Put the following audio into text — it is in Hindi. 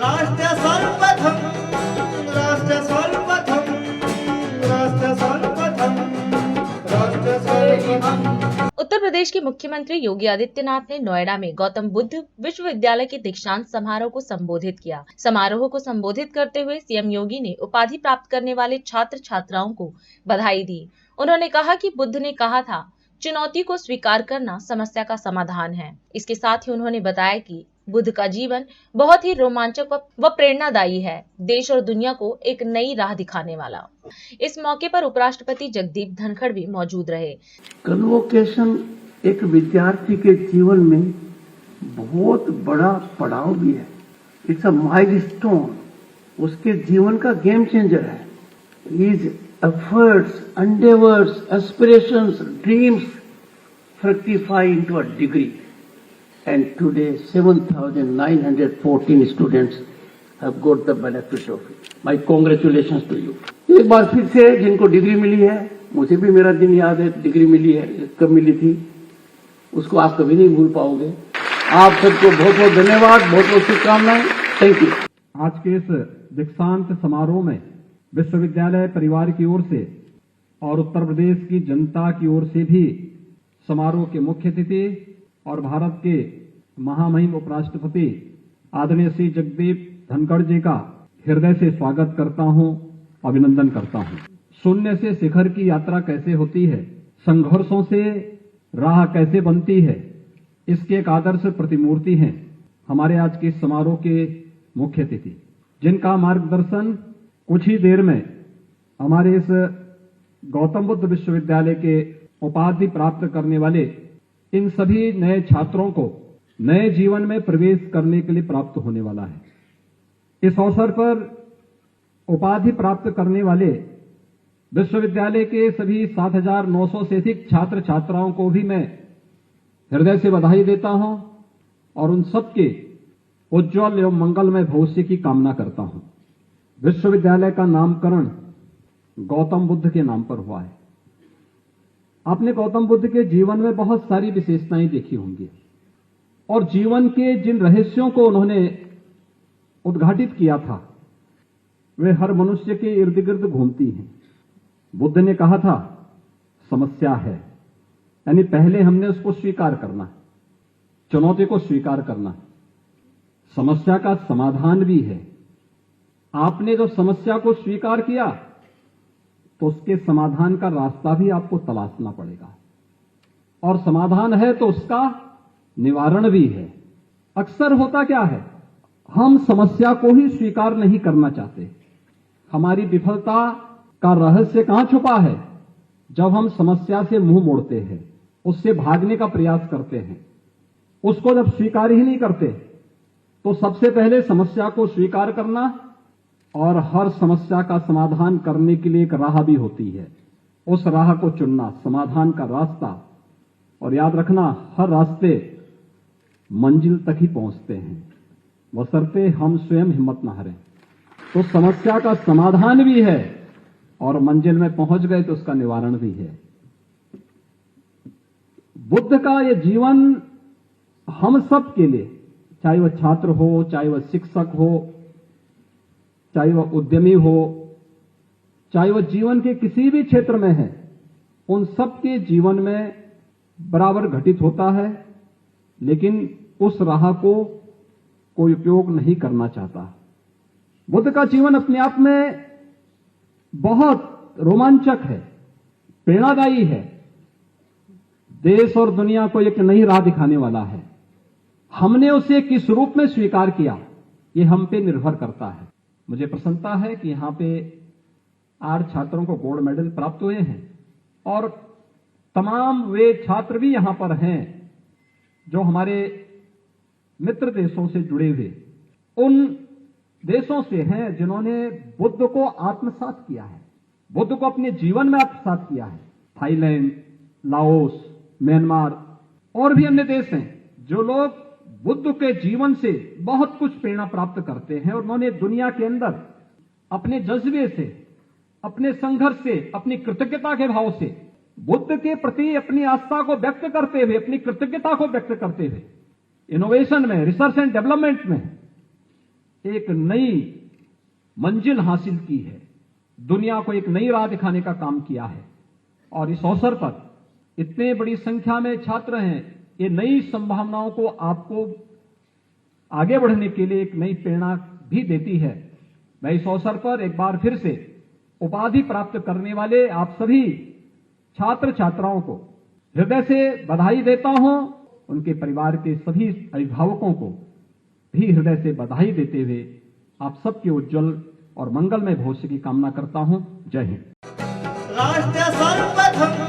राष्ट्र सर्वप्रथम, राष्ट्र सर्वप्रथम, राष्ट्र सर्वप्रथम, राष्ट्र सर्वप्रथम। उत्तर प्रदेश के मुख्यमंत्री योगी आदित्यनाथ ने नोएडा में गौतम बुद्ध विश्वविद्यालय के दीक्षांत समारोह को संबोधित किया। समारोह को संबोधित करते हुए सीएम योगी ने उपाधि प्राप्त करने वाले छात्र छात्राओं को बधाई दी। उन्होंने कहा कि बुद्ध ने कहा था, चुनौती को स्वीकार करना समस्या का समाधान है। इसके साथ ही उन्होंने बताया कि बुद्ध का जीवन बहुत ही रोमांचक व प्रेरणादायी है, देश और दुनिया को एक नई राह दिखाने वाला। इस मौके पर उपराष्ट्रपति जगदीप धनखड़ भी मौजूद रहे। कन्वोकेशन एक विद्यार्थी के जीवन में बहुत बड़ा पड़ाव भी है। इट्स अ माइलस्टोन, उसके जीवन का गेम चेंजर है। His efforts, endeavors, aspirations, dreams fructify into a degree. And today 7,914 students have got the benefit of it. My congratulations to you. एक बार फिर से जिनको डिग्री मिली है, मुझे भी मेरा दिन याद है, डिग्री मिली है, कब मिली थी, उसको आप कभी नहीं भूल पाओगे। आप सबको बहुत बहुत धन्यवाद, बहुत बहुत शुभकामनाएं। Thank you. आज के इस दीक्षांत समारोह में विश्वविद्यालय परिवार की ओर से और उत्तर प्रदेश की जनता की ओर से भी समारोह के मुख्य अतिथि और भारत के महामहिम उपराष्ट्रपति आदरणीय श्री जगदीप धनखड़ जी का हृदय से स्वागत करता हूं, अभिनंदन करता हूं। शून्य से शिखर की यात्रा कैसे होती है, संघर्षों से राह कैसे बनती है, इसके एक आदर्श प्रतिमूर्ति हैं हमारे आज के समारोह के मुख्य अतिथि, जिनका मार्गदर्शन कुछ ही देर में हमारे इस गौतम बुद्ध विश्वविद्यालय के उपाधि प्राप्त करने वाले इन सभी नए छात्रों को नए जीवन में प्रवेश करने के लिए प्राप्त होने वाला है। इस अवसर पर उपाधि प्राप्त करने वाले विश्वविद्यालय के सभी 7,900 से अधिक छात्र छात्राओं को भी मैं हृदय से बधाई देता हूं और उन सबके उज्जवल एवं मंगलमय भविष्य की कामना करता हूं। विश्वविद्यालय का नामकरण गौतम बुद्ध के नाम पर हुआ है। आपने गौतम बुद्ध के जीवन में बहुत सारी विशेषताएं देखी होंगी और जीवन के जिन रहस्यों को उन्होंने उद्घाटित किया था वे हर मनुष्य के इर्द गिर्द घूमती हैं। बुद्ध ने कहा था, समस्या है, यानी पहले हमने उसको स्वीकार करना है, चुनौती को स्वीकार करना है। समस्या का समाधान भी है। आपने जो समस्या को स्वीकार किया तो उसके समाधान का रास्ता भी आपको तलाशना पड़ेगा और समाधान है तो उसका निवारण भी है। अक्सर होता क्या है, हम समस्या को ही स्वीकार नहीं करना चाहते। हमारी विफलता का रहस्य कहां छुपा है? जब हम समस्या से मुंह मोड़ते हैं, उससे भागने का प्रयास करते हैं, उसको जब स्वीकार ही नहीं करते तो सबसे पहले समस्या को स्वीकार करना और हर समस्या का समाधान करने के लिए एक राह भी होती है, उस राह को चुनना, समाधान का रास्ता। और याद रखना, हर रास्ते मंजिल तक ही पहुंचते हैं, बशर्ते हम स्वयं हिम्मत न हारें। तो समस्या का समाधान भी है और मंजिल में पहुंच गए तो उसका निवारण भी है। बुद्ध का यह जीवन हम सब के लिए, चाहे वह छात्र हो, चाहे वह शिक्षक हो, चाहे वह उद्यमी हो, चाहे वह जीवन के किसी भी क्षेत्र में है, उन सबके जीवन में बराबर घटित होता है। लेकिन उस राह को कोई उपयोग नहीं करना चाहता। बुद्ध का जीवन अपने आप में बहुत रोमांचक है, प्रेरणादायी है, देश और दुनिया को एक नई राह दिखाने वाला है। हमने उसे किस रूप में स्वीकार किया, ये हम पे निर्भर करता है। मुझे प्रसन्नता है कि यहां पे 8 छात्रों को गोल्ड मेडल प्राप्त हुए हैं और तमाम वे छात्र भी यहां पर हैं जो हमारे मित्र देशों से जुड़े हुए उन देशों से हैं जिन्होंने बुद्ध को आत्मसात किया है, बुद्ध को अपने जीवन में आत्मसात किया है। थाईलैंड, लाओस, म्यांमार और भी अन्य देश हैं जो लोग बुद्ध के जीवन से बहुत कुछ प्रेरणा प्राप्त करते हैं और उन्होंने दुनिया के अंदर अपने जज्बे से, अपने संघर्ष से, अपनी कृतज्ञता के भाव से बुद्ध के प्रति अपनी आस्था को व्यक्त करते हुए, अपनी कृतज्ञता को व्यक्त करते हुए इनोवेशन में, रिसर्च एंड डेवलपमेंट में एक नई मंजिल हासिल की है, दुनिया को एक नई राह दिखाने का काम किया है। और इस अवसर पर इतने बड़ी संख्या में छात्र हैं, ये नई संभावनाओं को आपको आगे बढ़ने के लिए एक नई प्रेरणा भी देती है। मैं इस अवसर पर एक बार फिर से उपाधि प्राप्त करने वाले आप सभी छात्र छात्राओं को हृदय से बधाई देता हूं। उनके परिवार के सभी अभिभावकों को भी हृदय से बधाई देते हुए आप सबके उज्जवल और मंगलमय भविष्य की कामना करता हूं। जय हिंद। राष्ट्र सर्वप्रथम